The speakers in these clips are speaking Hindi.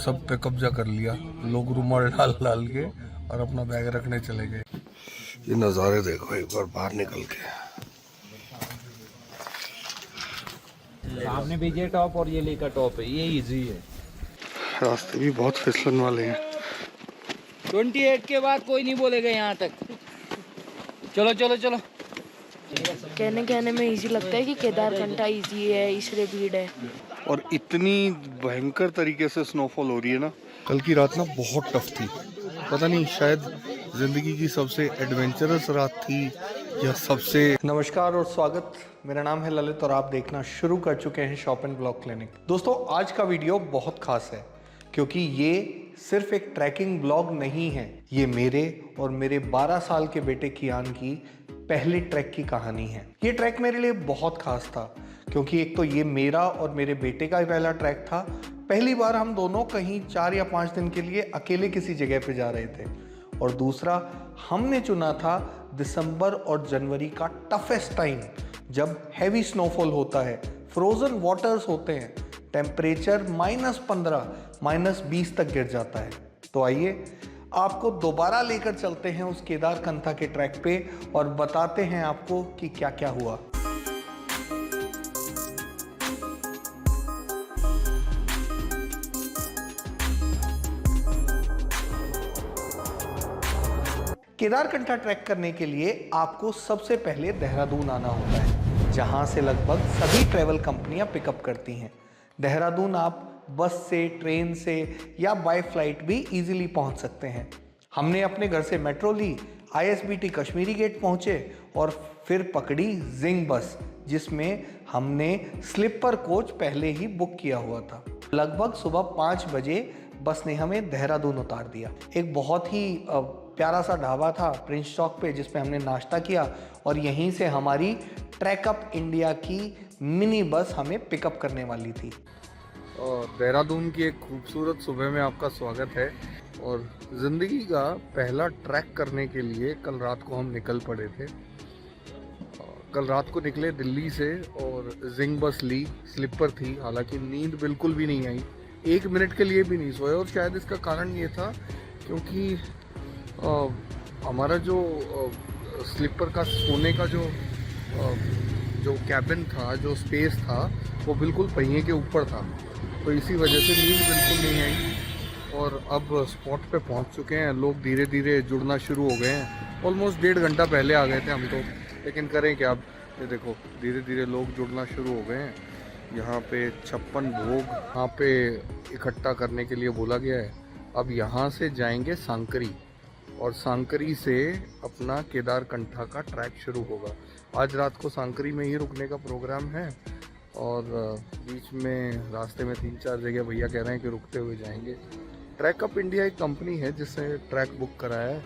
सब पे कब्जा कर लिया। लोग रुमाल डाल डाल के और अपना बैग रखने चले गए। ये नज़ारे देखो एक बार बाहर निकल के। सामने भी ये टॉप और ये लेकर टॉप है, ये इजी है। रास्ते भी बहुत फिसलन वाले हैं। 28 के बाद कोई नहीं बोलेगा यहाँ तक। चलो चलो चलो। कहने में इजी लगता है कि केदारकंठा इजी है, इसलिए भीड़ है। और इतनी भयंकर तरीके से स्नोफॉल हो रही है ना। कल की रात ना बहुत टफ थी। पता नहीं शायद जिंदगी की सबसे एडवेंचरस रात थी या सबसे। नमस्कार और स्वागत। मेरा नाम है ललित और आप देखना शुरू कर चुके हैं शॉप एंड ब्लॉग क्लिनिक। दोस्तों आज का वीडियो बहुत खास है क्योंकि ये सिर्फ एक ट्रैकिंग ब्लॉग नहीं है। ये मेरे और मेरे 12 साल के बेटे कियान की पहली ट्रैक की कहानी है। ये ट्रैक मेरे लिए बहुत खास था क्योंकि एक तो ये मेरा और मेरे बेटे का ही पहला ट्रैक था। पहली बार हम दोनों कहीं 4 या 5 दिन के लिए अकेले किसी जगह पे जा रहे थे और दूसरा हमने चुना था दिसंबर और जनवरी का टफेस्ट टाइम, जब हैवी स्नोफॉल होता है, फ्रोजन वाटर्स होते हैं, टेम्परेचर -15 -20 तक गिर जाता है। तो आइए आपको दोबारा लेकर चलते हैं उस केदारकंठा के ट्रैक पे और बताते हैं आपको कि क्या क्या हुआ। केदारकंठा ट्रैक करने के लिए आपको सबसे पहले देहरादून आना होता है, जहां से लगभग सभी ट्रैवल कंपनियां पिकअप करती हैं। देहरादून आप बस से, ट्रेन से या बाय फ्लाइट भी इजीली पहुंच सकते हैं। हमने अपने घर से मेट्रो ली, ISBT कश्मीरी गेट पहुंचे और फिर पकड़ी जिंग बस, जिसमें हमने स्लीपर कोच पहले ही बुक किया हुआ था। लगभग सुबह 5 बजे बस ने हमें देहरादून उतार दिया। एक बहुत ही प्यारा सा ढाबा था प्रिंस चौक पे, जिसपे हमने नाश्ता किया और यहीं से हमारी ट्रैकअप इंडिया की मिनी बस हमें पिकअप करने वाली थी। और देहरादून की एक खूबसूरत सुबह में आपका स्वागत है। और ज़िंदगी का पहला ट्रैक करने के लिए कल रात को हम निकल पड़े थे। कल रात को निकले दिल्ली से और जिंग बस ली। स्लीपर थी, हालांकि नींद बिल्कुल भी नहीं आई, 1 मिनट के लिए भी नहीं सोए। और शायद इसका कारण ये था क्योंकि हमारा जो स्लीपर का सोने का जो कैबिन था, जो स्पेस था, वो बिल्कुल पहिए के ऊपर था, तो इसी वजह से नींद बिल्कुल नहीं आई। और अब स्पॉट पे पहुंच चुके हैं। लोग धीरे धीरे जुड़ना शुरू हो गए हैं। ऑलमोस्ट 1.5 घंटा पहले आ गए थे हम तो, लेकिन करें क्या। अब ये देखो धीरे धीरे लोग जुड़ना शुरू हो गए हैं। यहाँ पे 56 भोग यहाँ पे इकट्ठा करने के लिए बोला गया है। अब यहाँ से जाएंगे सांकरी और सांकरी से अपना केदारकंठा का ट्रैक शुरू होगा। आज रात को सांकरी में ही रुकने का प्रोग्राम है और बीच में रास्ते में 3-4 जगह भैया कह रहे हैं कि रुकते हुए जाएंगे। ट्रैकअप इंडिया एक कंपनी है जिसने ट्रैक बुक कराया है,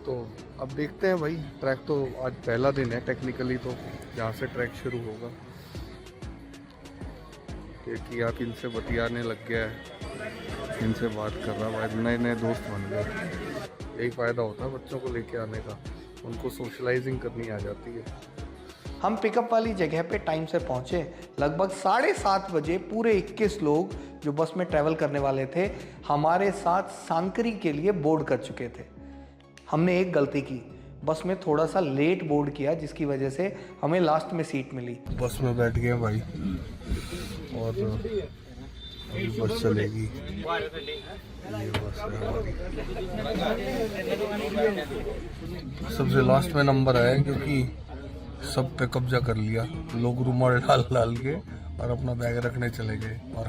तो अब देखते हैं भाई। ट्रैक तो आज पहला दिन है टेक्निकली, तो यहाँ से ट्रैक शुरू होगा। किया इनसे बतियाने लग गया है, इनसे बात कर रहा भाई, नए नए दोस्त बन गए। यही फ़ायदा होता है बच्चों को लेके आने का, उनको सोशलाइजिंग करनी आ जाती है। हम पिकअप वाली जगह पे टाइम से पहुंचे। लगभग 7:30 बजे पूरे 21 लोग जो बस में ट्रैवल करने वाले थे हमारे साथ सांकरी के लिए बोर्ड कर चुके थे। हमने एक गलती की, बस में थोड़ा सा लेट बोर्ड किया, जिसकी वजह से हमें लास्ट में सीट मिली। बस में बैठ गए भाई और अभी बस चलेगी। ये बस है हमारी। सबसे लास्ट में नंबर आया क्योंकि सब पे कब्जा कर लिया। लोग रुमाल डाल डाल के और अपना बैग रखने चले गए। और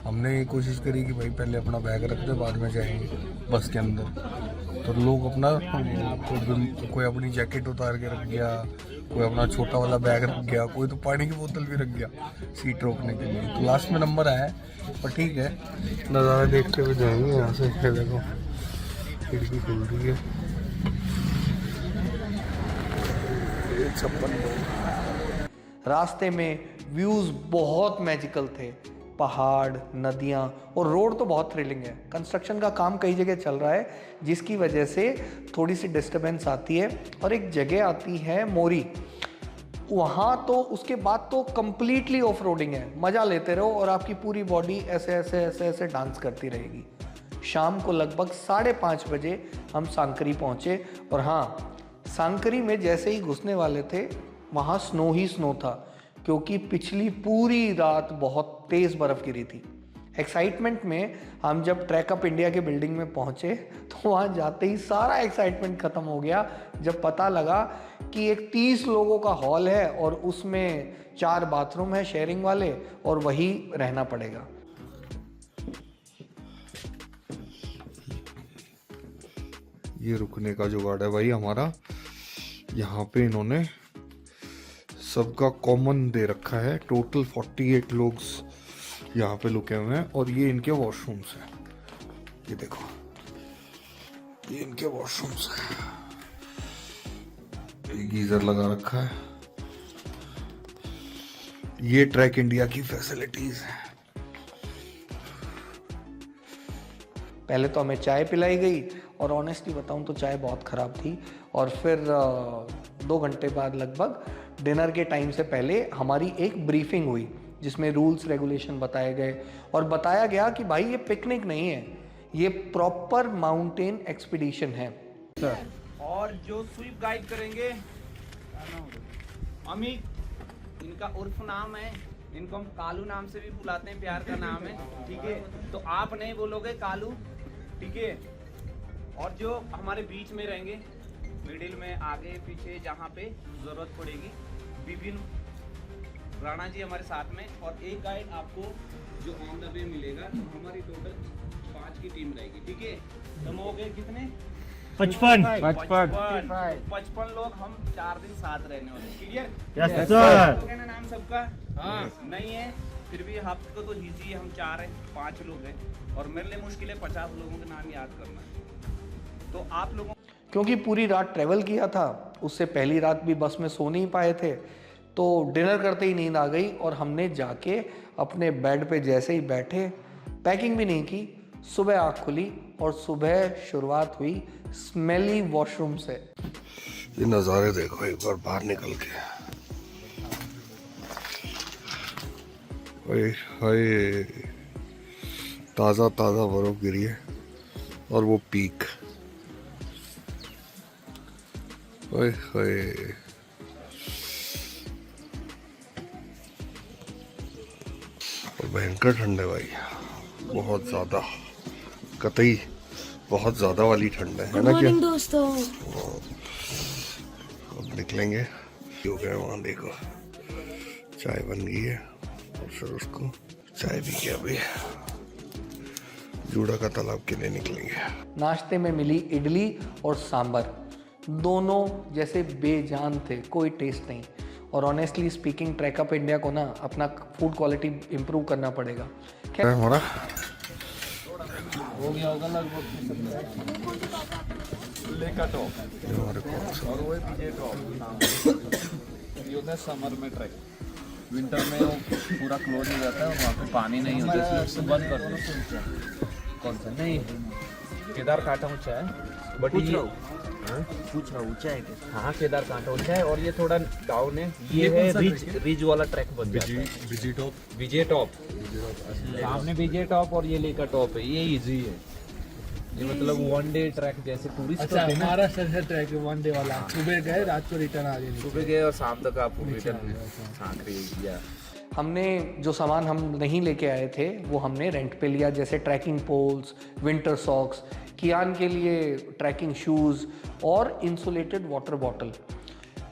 हमने कोशिश करी कि भाई पहले अपना बैग रख दे, बाद में जाएंगे बस के अंदर। तो लोग अपना कोई अपनी जैकेट उतार के रख गया, कोई अपना छोटा वाला बैग रख गया, कोई तो पानी की बोतल भी रख गया सीट रोकने के लिए। तो लास्ट में नंबर आया, पर ठीक है, नज़ारा देखते हुए जाएंगे यहाँ से। देखो खिड़की खुल रही है। 56 रास्ते में व्यूज़ बहुत मैजिकल थे, पहाड़, नदियाँ और रोड तो बहुत थ्रिलिंग है। कंस्ट्रक्शन का काम कई जगह चल रहा है, जिसकी वजह से थोड़ी सी डिस्टर्बेंस आती है। और एक जगह आती है मोरी, वहाँ तो उसके बाद तो कंप्लीटली ऑफ रोडिंग है, मज़ा लेते रहो और आपकी पूरी बॉडी ऐसे ऐसे ऐसे ऐसे डांस करती रहेगी। शाम को लगभग 5:30 बजे हम सांकरी पहुँचे और हाँ, सांकरी में जैसे ही घुसने वाले थे वहाँ स्नो ही स्नो था, क्योंकि पिछली पूरी रात बहुत तेज़ बर्फ़ गिरी थी। एक्साइटमेंट में हम जब ट्रैक अप इंडिया के बिल्डिंग में पहुँचे तो वहाँ जाते ही सारा एक्साइटमेंट ख़त्म हो गया जब पता लगा कि एक 30 लोगों का हॉल है और उसमें 4 बाथरूम है शेयरिंग वाले और वही रहना पड़ेगा। ये रुकने का जुगाड़ है भाई हमारा। यहाँ पे इन्होंने सबका कॉमन दे रखा है। टोटल 48 लोग यहाँ पे रुके हुए हैं और ये इनके वॉशरूम्स हैं। ये देखो, ये इनके वॉशरूम्स हैं। ये गीजर लगा रखा है। ये ट्रैक इंडिया की फैसिलिटीज है। पहले तो हमें चाय पिलाई गई और ऑनेस्टली बताऊं तो चाय बहुत ख़राब थी। और फिर 2 घंटे बाद लगभग डिनर के टाइम से पहले हमारी एक ब्रीफिंग हुई जिसमें रूल्स रेगुलेशन बताए गए और बताया गया कि भाई ये पिकनिक नहीं है, ये प्रॉपर माउंटेन एक्सपीडिशन है। और जो स्वीप गाइड करेंगे अमित, इनका उर्फ नाम है, इनको हम कालू नाम से भी बुलाते हैं, प्यार का नाम है, ठीक है। तो आप नहीं बोलोगे कालू, ठीक है। और जो हमारे बीच में रहेंगे, मिडिल में, आगे पीछे, जहाँ पे जरूरत पड़ेगी, विपिन राणा जी हमारे साथ में, और एक गाइड आपको जो ऑन द वे मिलेगा। तो हमारी टोटल 5 की टीम रहेगी, ठीक है। तो हो गए कितने? 55 लोग हम 4 दिन साथ रहने वाले, क्लियर? Yes sir. ना नाम सबका? हाँ। नहीं है फिर भी हफ्ते को तो इजी है, हम 4 हैं, 5 लोग हैं, और मेरे लिए मुश्किल है 50 लोगों के नाम याद करना। तो आप लोगों, क्योंकि पूरी रात ट्रैवल किया था, उससे पहली रात भी बस में सो नहीं पाए थे, तो डिनर करते ही नींद आ गई और हमने जाके अपने बेड पे जैसे ही बैठे, पैकिंग भी नहीं की, सुबह आँख खुली और सुबह शुरुआत हुई स्मेली वॉशरूम से। ये नज़ारे देखो एक बार बाहर निकल के। हाय हाय, ताज़ा ताज़ा बर्फ गिरी है और वो पीक, हाय हाय। और भयंकर ठंड है भाई, बहुत ज़्यादा, कतई बहुत ज़्यादा वाली ठंड है ना? क्या दोस्तों, अब निकलेंगे। हो गया वहाँ, देखो चाय बन गई है और फिर उसको चाय पी के अभी जूड़ा का तालाब के लिए निकलेंगे। नाश्ते में मिली इडली और सांबर, दोनों जैसे बेजान थे, कोई टेस्ट नहीं। और honestly speaking track up India को ना अपना फूड क्वालिटी इम्प्रूव करना पड़ेगा। क्या है हमारा? हो गया होगा लगभग लेका टॉप और वो पीछे टॉप। ये होता है समर में ट्रैक, विंटर में वो पूरा क्लोज हो जाता है और वहाँ पे पानी नहीं होता, इसलिए उसको बंद कर दो। कौन सा? नहीं, केदार कांटा ऊंचा है, बट पूछ रहा ऊंचा है क्या? हाँ, केदार कांटा ऊंचा है और ये थोड़ा डाउन है। ये है रिज वाला ट्रैक बन जाता है। विजय टॉप सामने विजय टॉप और ये लेकर टॉप है, ये इजी है। ये मतलब 1 डे ट्रैक जैसे टूरिस्ट। अच्छा, महाराष्ट्र से ट्रैक है 1 डे वाला। सुबह गए, रात को रिटर्न आ गए। सुबह गए और शाम तक आपको रिटर्न सांकरी किया। हमने जो सामान हम नहीं लेके आए थे वो हमने रेंट पे लिया, जैसे ट्रैकिंग पोल्स, विंटर सॉक्स, कियान के लिए ट्रैकिंग शूज़ और इंसुलेटेड वाटर बॉटल।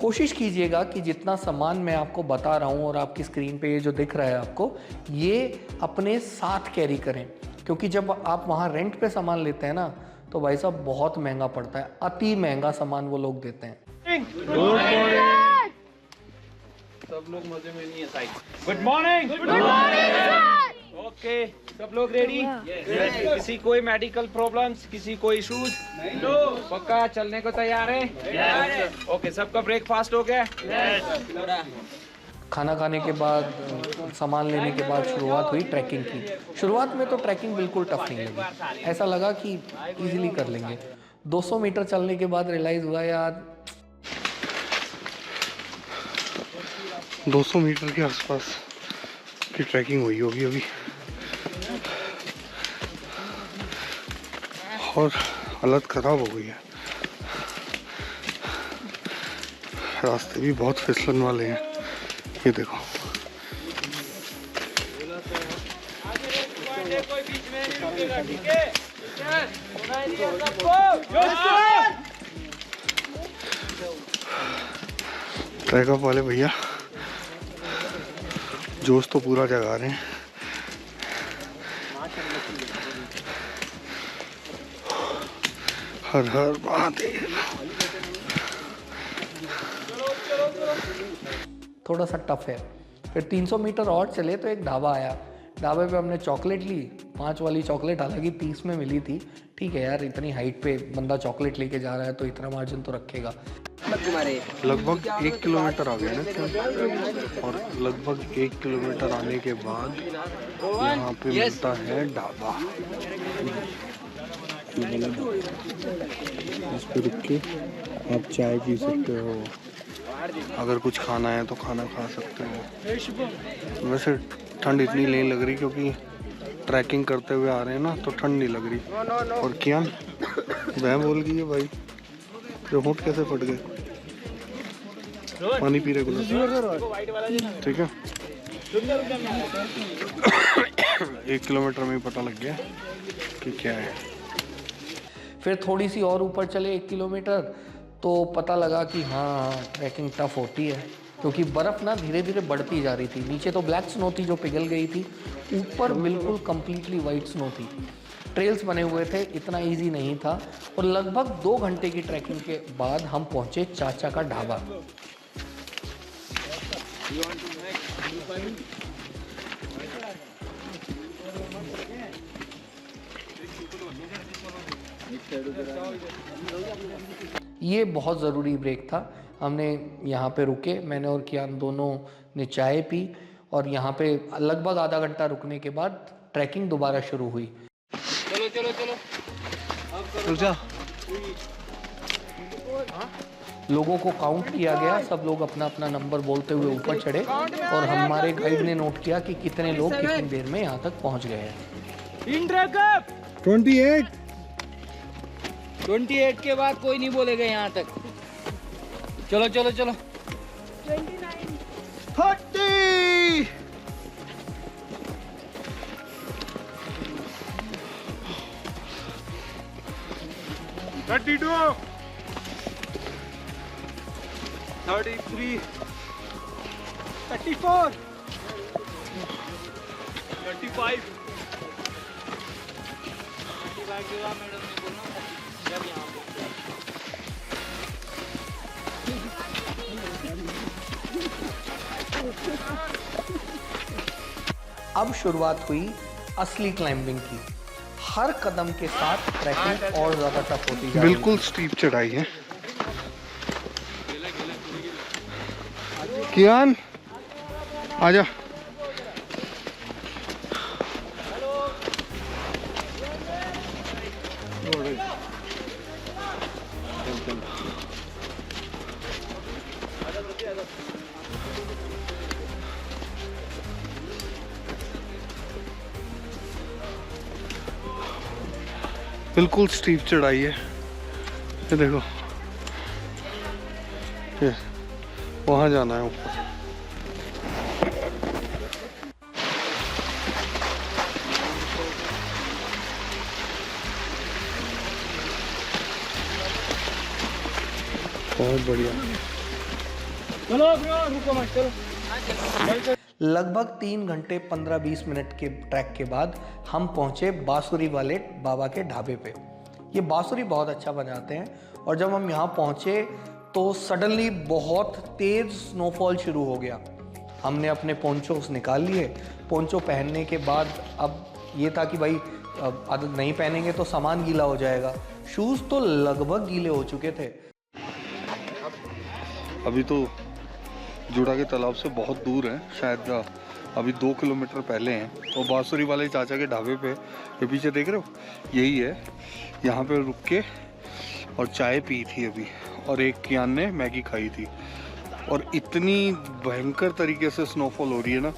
कोशिश कीजिएगा कि जितना सामान मैं आपको बता रहा हूँ और आपकी स्क्रीन पे ये जो दिख रहा है आपको, ये अपने साथ कैरी करें, क्योंकि जब आप वहाँ रेंट पे सामान लेते हैं ना तो भाई साहब बहुत महंगा पड़ता है, अति महंगा सामान वो लोग देते हैं। सब लोग मजे में नहीं है side. Good morning. Good morning. Okay, सब लोग रेडी? किसी कोई मेडिकल प्रॉब्लम्स, किसी कोई इश्यूज? नो। पक्का चलने को तैयार है? यस। ओके, सबका ब्रेकफास्ट हो गया? यस। खाना खाने के बाद, सामान लेने के बाद शुरुआत हुई ट्रैकिंग की। शुरुआत में तो ट्रैकिंग बिल्कुल टफ नहीं लगी, ऐसा लगा कि इजीली कर लेंगे। 200 मीटर चलने के बाद रियलाइज़ हुआ यार 200 मीटर के आसपास की ट्रैकिंग हुई होगी अभी, और हालत ख़राब हो गई है। रास्ते भी बहुत फिसलन वाले हैं, ये देखो। ट्रैकअप वाले भैया जोश तो पूरा जगा रहे हैं। हर हर महादेव। थोड़ा सा टफ है। फिर 300 मीटर और चले तो एक ढाबा आया। ढाबे पे हमने चॉकलेट ली, 5 वाली चॉकलेट, हालांकि 30 में मिली थी। ठीक है यार, इतनी हाइट पे बंदा चॉकलेट लेके जा रहा है तो इतना मार्जिन तो रखेगा। लगभग 1 किलोमीटर आ गया ना, और लगभग 1 किलोमीटर आने के बाद यहाँ पे मिलता है ढाबा। इस पे रुक के आप चाय पी सकते हो, अगर कुछ खाना है तो खाना खा सकते हो। वैसे ठंड इतनी नहीं लग रही क्योंकि ट्रैकिंग करते हुए आ रहे हैं ना, तो ठंड नहीं लग रही। और क्या वह बोल गई है भाई, जो होंठ कैसे फट गए। पानी पी रहे गुलाब, ठीक है। 1 किलोमीटर में ही पता लग गया कि क्या है। फिर थोड़ी सी और ऊपर चले 1 किलोमीटर तो पता लगा कि हाँ ट्रैकिंग टफ होती है, क्योंकि बर्फ़ ना धीरे धीरे बढ़ती जा रही थी। नीचे तो ब्लैक स्नो थी जो पिघल गई थी, ऊपर बिल्कुल कम्प्लीटली वाइट स्नो थी। ट्रेल्स बने हुए थे, इतना इजी नहीं था। और लगभग 2 घंटे की ट्रैकिंग के बाद हम पहुँचे चाचा का ढाबा। ये बहुत ज़रूरी ब्रेक था। हमने यहाँ पे रुके, मैंने और कियान दोनों ने चाय पी, और यहाँ पे लगभग आधा घंटा रुकने के बाद ट्रैकिंग दोबारा शुरू हुई। चलो चलो चलो, रुक जा। लोगों को काउंट किया गया, सब लोग अपना अपना नंबर बोलते हुए ऊपर चढ़े, और हमारे गाइड ने नोट किया कि कितने लोग कितनी देर में यहाँ तक पहुँच गए हैं। 28 के बाद कोई नहीं बोलेगा यहाँ तक। चलो चलो चलो। 30 32 33 34 35 अब शुरुआत हुई असली क्लाइंबिंग की। हर कदम के साथ ट्रैकिंग और ज़्यादा टफ होती जा रही है। बिल्कुल स्टीप चढ़ाई है। कियान आजा। बिल्कुल स्टीप चढ़ाई है, ये देखो। ये वहाँ जाना है ऊपर। बहुत बढ़िया। चलो रुको मत, चलो। लगभग 3 घंटे 15-20 मिनट के ट्रैक के बाद हम पहुंचे बांसुरी वाले बाबा के ढाबे पे। ये बांसुरी बहुत अच्छा बजाते हैं, और जब हम यहाँ पहुंचे तो सडनली बहुत तेज़ स्नोफॉल शुरू हो गया। हमने अपने पोंचोस निकाल लिए। पोंचो पहनने के बाद अब ये था कि भाई आदत नहीं पहनेंगे तो सामान गीला हो जाएगा। शूज़ तो लगभग गीले हो चुके थे। अभी तो जुड़ा के तालाब से बहुत दूर है, शायद अभी 2 किलोमीटर पहले हैं। तो बांसुरी वाले चाचा के ढाबे पे, ये पीछे देख रहे हो, यही है। यहाँ पे रुक के और चाय पी थी अभी, और एक कियान ने मैगी खाई थी, और इतनी भयंकर तरीके से स्नोफॉल हो रही है ना,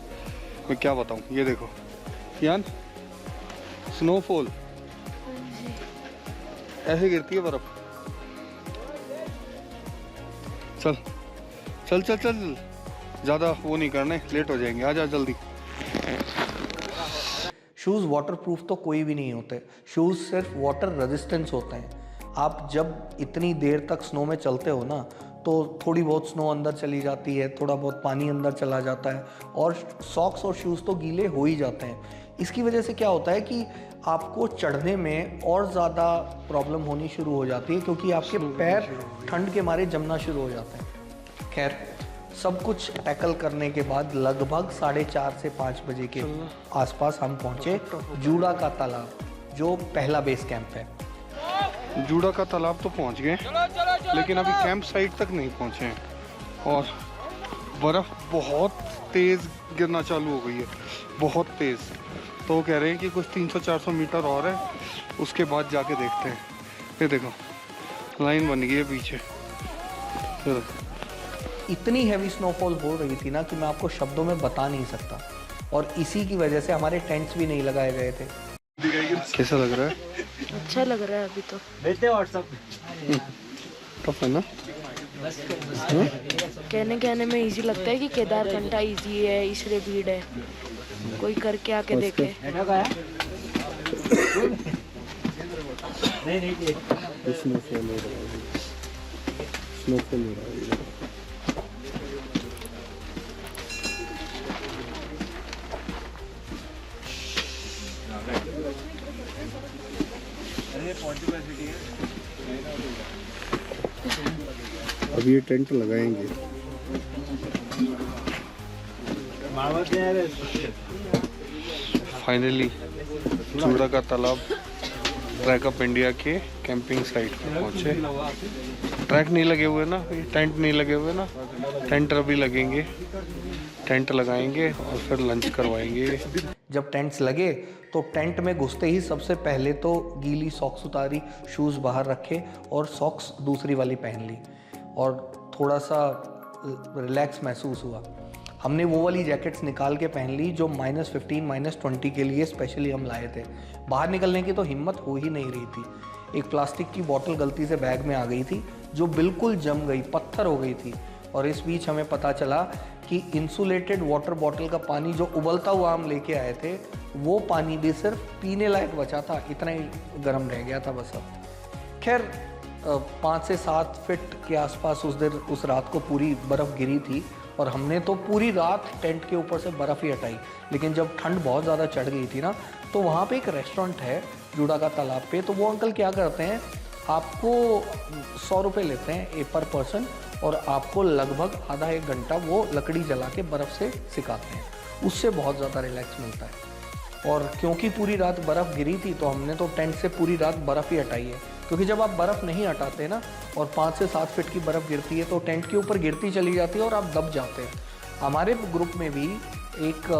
मैं क्या बताऊं। ये देखो यान, स्नोफॉल ऐसे गिरती है बर्फ। चल चल चल चल, ज़्यादा वो नहीं करने, लेट हो जाएंगे। आ जा जल्दी। शूज़ वाटरप्रूफ तो कोई भी नहीं होते, शूज़ सिर्फ वाटर रेजिस्टेंस होते हैं। आप जब इतनी देर तक स्नो में चलते हो ना, तो थोड़ी बहुत स्नो अंदर चली जाती है, थोड़ा बहुत पानी अंदर चला जाता है और सॉक्स और शूज़ तो गीले हो ही जाते हैं। इसकी वजह से क्या होता है कि आपको चढ़ने में और ज़्यादा प्रॉब्लम होनी शुरू हो जाती है, क्योंकि आपके पैर ठंड के मारे जमना शुरू हो जाते हैं। खैर, सब कुछ टैकल करने के बाद लगभग 4:30 से 5 बजे के आसपास हम पहुँचे जूड़ा का तालाब, जो पहला बेस कैंप है। जूड़ा का तालाब तो पहुंच गए, लेकिन अभी कैंप साइट तक नहीं पहुंचे हैं और बर्फ़ बहुत तेज़ गिरना चालू हो गई है, बहुत तेज़। तो वो कह रहे हैं कि कुछ 300-400 मीटर और है, उसके बाद जाके देखते हैं। ये देखो लाइन बन गई है पीछे। इतनी हैवी स्नोफॉल हो रही थी ना कि मैं आपको शब्दों में बता नहीं सकता, और इसी की वजह से हमारे टेंट्स भी नहीं लगाए गए थे। कैसा लग रहा है? अच्छा लग रहा है अभी तो। टफ है ना? कहने में इजी लगता है कि केदारकंठा इजी है, इसलिए भीड़ है। कोई करके आके देखे। स्नोफॉल हो रहा है, स्नोफॉल हो रहा है। अब ये टेंट लगाएंगे। फाइनली जूड़ा का तालाब ट्रैक अप इंडिया के कैंपिंग साइट पे पहुंचे। ट्रैक नहीं लगे हुए ना, टेंट नहीं लगे हुए ना, टेंट अभी लगेंगे। टेंट लगाएंगे और फिर लंच करवाएंगे। जब टेंट्स लगे तो टेंट में घुसते ही सबसे पहले तो गीली सॉक्स उतारी, शूज़ बाहर रखे और सॉक्स दूसरी वाली पहन ली, और थोड़ा सा रिलैक्स महसूस हुआ। हमने वो वाली जैकेट्स निकाल के पहन ली जो -15, -20 के लिए स्पेशली हम लाए थे। बाहर निकलने की तो हिम्मत हो ही नहीं रही थी। एक प्लास्टिक की बोतल गलती से बैग में आ गई थी, जो बिल्कुल जम गई, पत्थर हो गई थी। और इस बीच हमें पता चला कि इंसुलेटेड वाटर बॉटल का पानी जो उबलता हुआ हम लेके आए थे, वो पानी भी सिर्फ पीने लायक बचा था, इतना ही गर्म रह गया था बस। अब खैर 5 से 7 फीट के आसपास उस रात को पूरी बर्फ़ गिरी थी, और हमने तो पूरी रात टेंट के ऊपर से बर्फ़ ही हटाई। लेकिन जब ठंड बहुत ज़्यादा चढ़ गई थी ना, तो वहाँ पे एक रेस्टोरेंट है जूड़ा का तालाब पे। तो वो अंकल क्या करते हैं, आपको 100 रुपये लेते हैं पर पर्सन, और आपको लगभग आधा 1 घंटा वो लकड़ी जला के बर्फ़ से सिखाते हैं। उससे बहुत ज़्यादा रिलैक्स मिलता है। और क्योंकि पूरी रात बर्फ़ गिरी थी, तो हमने तो टेंट से पूरी रात बर्फ़ ही हटाई है। क्योंकि जब आप बर्फ़ नहीं हटाते ना, और 5 से 7 फीट की बर्फ़ गिरती है, तो टेंट के ऊपर गिरती चली जाती है और आप दब जाते हैं। हमारे ग्रुप में भी एक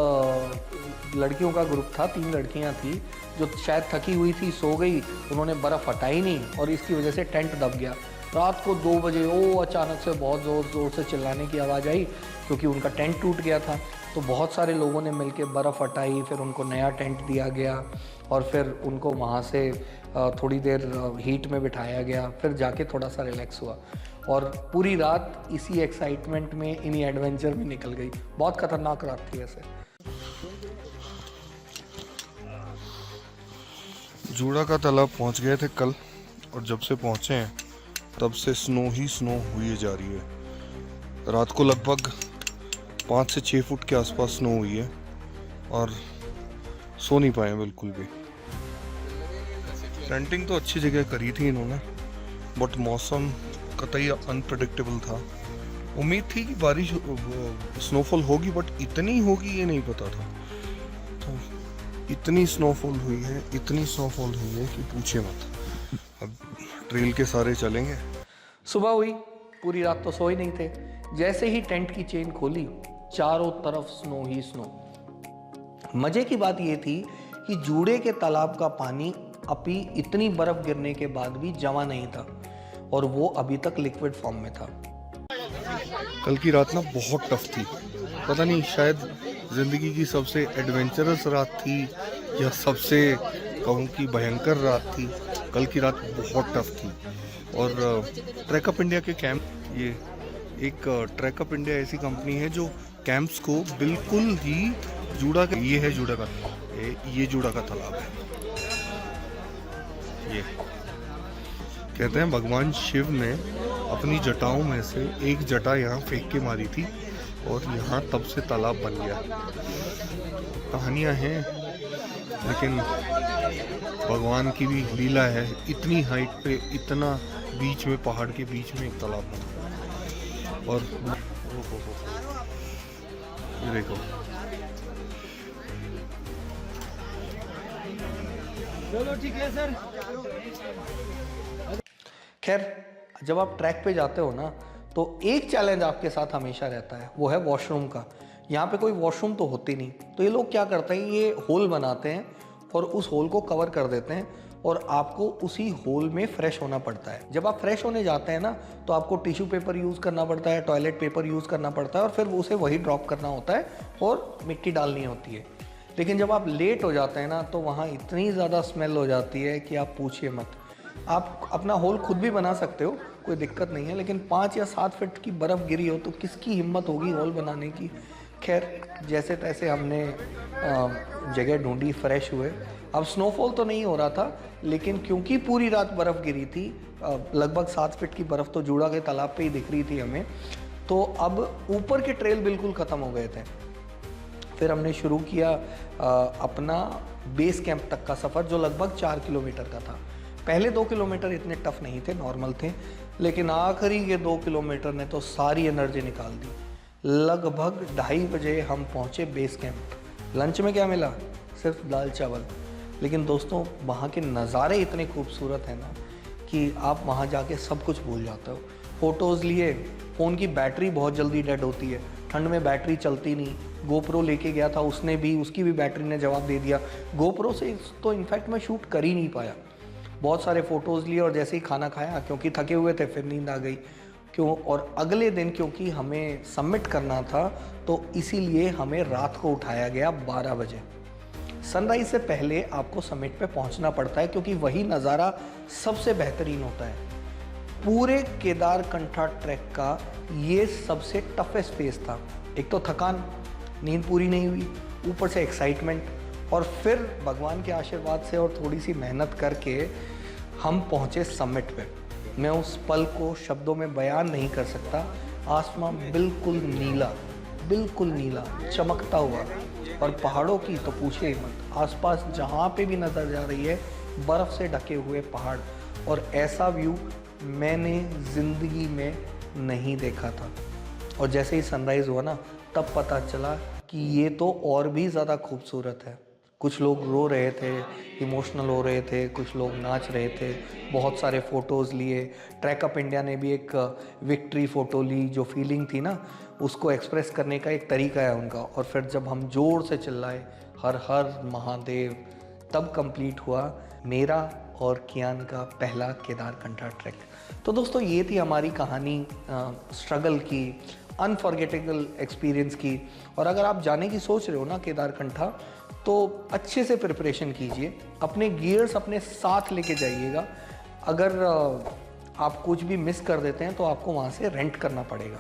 लड़कियों का ग्रुप था, 3 लड़कियां थी जो शायद थकी हुई थी, सो गई, उन्होंने बर्फ़ हटाई नहीं, और इसकी वजह से टेंट दब गया। रात को 2 बजे अचानक से बहुत ज़ोर से चिल्लाने की आवाज़ आई, क्योंकि उनका टेंट टूट गया था। तो बहुत सारे लोगों ने मिलकर बर्फ़ हटाई, फिर उनको नया टेंट दिया गया, और फिर उनको वहाँ से थोड़ी देर हीट में बिठाया गया, फिर जाके थोड़ा सा रिलैक्स हुआ। और पूरी रात इसी एक्साइटमेंट में, इन्हीं एडवेंचर में निकल गई। बहुत ख़तरनाक रात थी ऐसे। जूड़ा का तालाब पहुंच गए थे कल, और जब से पहुंचे हैं तब से स्नो ही स्नो हुई जा रही है। रात को लगभग 5 से 6 फुट के आसपास स्नो हुई है, और सो नहीं पाए बिल्कुल भी। टेंटिंग तो अच्छी जगह करी थी इन्होंने, बट मौसम कतई अनप्रेडिक्टेबल था। उम्मीद थी कि बारिश स्नोफॉल होगी, बट इतनी होगी ये नहीं पता था। तो इतनी स्नोफॉल हुई है, इतनी स्नोफॉल हुई है कि पूछे मत। अब ट्रेल के सारे चलेंगे। सुबह हुई, पूरी रात तो सोए नहीं थे। जैसे ही टेंट की चेन खोली, चारों तरफ स्नो ही स्नो। मजे की बात ये थी कि जूड़े के तालाब का पानी अभी इतनी बर्फ गिरने के बाद भी जमा नहीं था, और वो अभी तक लिक्विड फॉर्म में था। कल की रात ना बहुत टफ थी, पता नहीं शायद ज़िंदगी की सबसे एडवेंचरस रात थी या सबसे कहूँ कि भयंकर रात थी। कल की रात बहुत टफ थी। और ट्रैकअप इंडिया के कैंप, ये एक ट्रैकअप इंडिया ऐसी कंपनी है जो कैंप्स को बिल्कुल ही जूड़ा का, ये है जूड़ा का, ये जूड़ा का तालाब है। ये कहते हैं भगवान शिव ने अपनी जटाओं में से एक जटा यहाँ फेंक के मारी थी और यहाँ तब से तालाब बन गया। कहानियाँ हैं, लेकिन भगवान की भी लीला है। इतनी हाइट पे, इतना बीच में, पहाड़ के बीच में एक तालाब बना। और ये देखो, चलो ठीक है सर। खैर, जब आप ट्रैक पे जाते हो ना, तो एक चैलेंज आपके साथ हमेशा रहता है, वो है वॉशरूम का। यहाँ पे कोई वॉशरूम तो होती नहीं, तो ये लोग क्या करते हैं, ये होल बनाते हैं और उस होल को कवर कर देते हैं और आपको उसी होल में फ्रेश होना पड़ता है। जब आप फ्रेश होने जाते हैं ना, तो आपको टिश्यू पेपर यूज़ करना पड़ता है, टॉयलेट पेपर यूज़ करना पड़ता है और फिर उसे वही ड्रॉप करना होता है और मिट्टी डालनी होती है। लेकिन जब आप लेट हो जाते हैं ना, तो वहाँ इतनी ज़्यादा स्मेल हो जाती है कि आप पूछिए मत। आप अपना होल खुद भी बना सकते हो, कोई दिक्कत नहीं है, लेकिन 5 या 7 फीट की बर्फ़ गिरी हो तो किसकी हिम्मत होगी होल बनाने की। खैर, जैसे तैसे हमने जगह ढूंढी, फ्रेश हुए। अब स्नोफॉल तो नहीं हो रहा था, लेकिन क्योंकि पूरी रात बर्फ़ गिरी थी, लगभग 7 फीट की बर्फ़ तो जूड़ा के तालाब पे ही दिख रही थी हमें, तो अब ऊपर के ट्रेल बिल्कुल ख़त्म हो गए थे। फिर हमने शुरू किया अपना बेस कैंप तक का सफ़र, जो लगभग 4 किलोमीटर का था। पहले 2 किलोमीटर इतने टफ नहीं थे, नॉर्मल थे, लेकिन आखिरी के 2 किलोमीटर ने तो सारी एनर्जी निकाल दी। लगभग 2:30 बजे हम पहुँचे बेस कैंप। लंच में क्या मिला? सिर्फ दाल चावल। लेकिन दोस्तों, वहाँ के नज़ारे इतने खूबसूरत हैं ना कि आप वहाँ जाके सब कुछ भूल जाते हो। फ़ोटोज़ लिए, फ़ोन की बैटरी बहुत जल्दी डेड होती है, ठंड में बैटरी चलती नहीं। गोप्रो लेके गया था, उसकी भी बैटरी ने जवाब दे दिया। गोप्रो से तो इनफैक्ट मैं शूट कर ही नहीं पाया। बहुत सारे फ़ोटोज़ लिए और जैसे ही खाना खाया, क्योंकि थके हुए थे, फिर नींद आ गई। और अगले दिन क्योंकि हमें सबमिट करना था, तो इसीलिए हमें रात को उठाया गया 12 बजे। सनराइज़ से पहले आपको समिट पे पहुंचना पड़ता है, क्योंकि वही नज़ारा सबसे बेहतरीन होता है। पूरे केदारकंठा ट्रैक का ये सबसे टफेस्ट फेज था। एक तो थकान, नींद पूरी नहीं हुई, ऊपर से एक्साइटमेंट, और फिर भगवान के आशीर्वाद से और थोड़ी सी मेहनत करके हम पहुँचे समिट पे। मैं उस पल को शब्दों में बयान नहीं कर सकता। आसमान बिल्कुल नीला चमकता हुआ, और पहाड़ों की तो पूछे ही मत। आसपास जहाँ पे भी नज़र जा रही है, बर्फ़ से ढके हुए पहाड़, और ऐसा व्यू मैंने ज़िंदगी में नहीं देखा था। और जैसे ही सनराइज़ हुआ ना, तब पता चला कि ये तो और भी ज़्यादा खूबसूरत है। कुछ लोग रो रहे थे, इमोशनल हो रहे थे, कुछ लोग नाच रहे थे, बहुत सारे फ़ोटोज़ लिए। ट्रैकअप इंडिया ने भी एक विक्ट्री फ़ोटो ली, जो फीलिंग थी ना, उसको एक्सप्रेस करने का एक तरीका है उनका। और फिर जब हम ज़ोर से चिल्लाए हर हर महादेव, तब कंप्लीट हुआ मेरा और कियान का पहला केदारकंठा ट्रैक। तो दोस्तों, ये थी हमारी कहानी स्ट्रगल की, अनफॉरगेटेबल एक्सपीरियंस की। और अगर आप जाने की सोच रहे हो ना केदारकंठा, तो अच्छे से प्रिपरेशन कीजिए, अपने गियर्स अपने साथ लेके जाइएगा। अगर आप कुछ भी मिस कर देते हैं तो आपको वहाँ से रेंट करना पड़ेगा।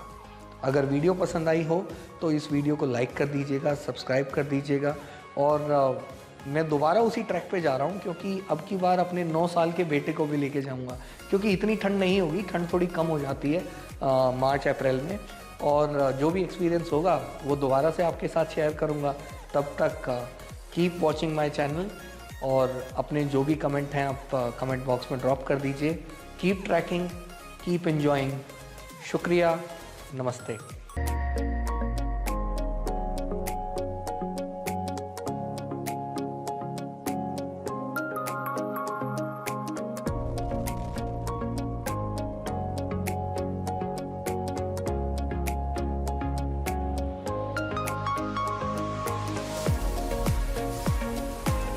अगर वीडियो पसंद आई हो तो इस वीडियो को लाइक कर दीजिएगा, सब्सक्राइब कर दीजिएगा। और मैं दोबारा उसी ट्रैक पे जा रहा हूँ, क्योंकि अब की बार अपने 9 साल के बेटे को भी लेके जाऊँगा, क्योंकि इतनी ठंड नहीं होगी, ठंड थोड़ी कम हो जाती है मार्च अप्रैल में। और जो भी एक्सपीरियंस होगा वो दोबारा से आपके साथ शेयर करूँगा। तब तक कीप वॉचिंग माय चैनल, और अपने जो भी कमेंट हैं आप कमेंट बॉक्स में ड्रॉप कर दीजिए। Keep trekking, keep enjoying. शुक्रिया, नमस्ते।